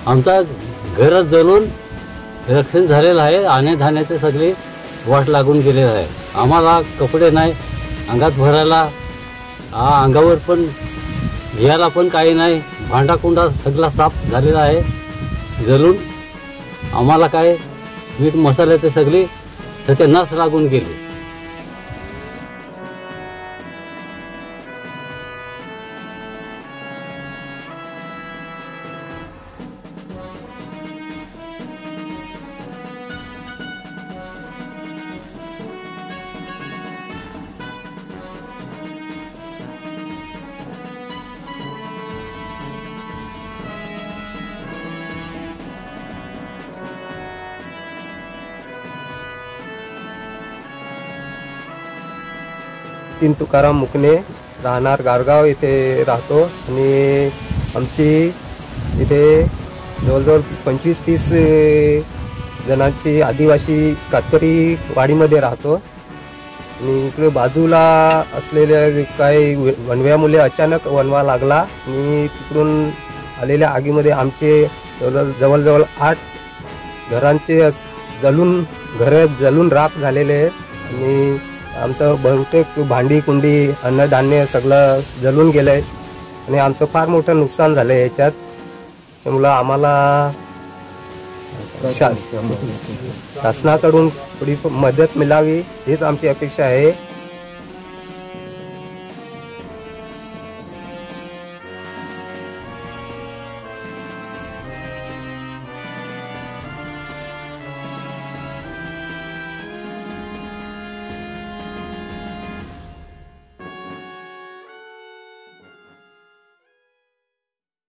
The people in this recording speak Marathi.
आमचा घर जळून रक्षण झालेलं आहे आणि धान्याचे सगळे वाट लागून गेलेलं आहे। आम्हाला कपडे नाही, अंगात भरायला अंगावर पण घ्यायला पण काही नाही। भांडा कुंडा सगळा साफ झालेला आहे जळून। आम्हाला काय मीठ मसाल्याचे सगळे सत्यानाश लागून गेले। तीन तुकाराम मुकणे, राहणार गारगाव इथे राहतो आणि आमची इथे जवळजवळ 25-30 जणांची आदिवासी कातकरी वाडीमध्ये राहतो। आणि इकडे बाजूला असलेल्या काही वणव्यामुळे अचानक वणवा लागला आणि तिकडून आलेल्या आगीमध्ये आमचे जवळजवळ 8 घरांचे घर जळून राख झालेले आहेत आणि आमचं बहुतेक भांडी कुंडी अन्नधान्य सगळं जळून गेलंय आणि आमचं फार मोठं नुकसान झालंय याच्यात। त्यामुळं आम्हाला शासनाकडून थोडी मदत मिळावी हीच आमची अपेक्षा आहे।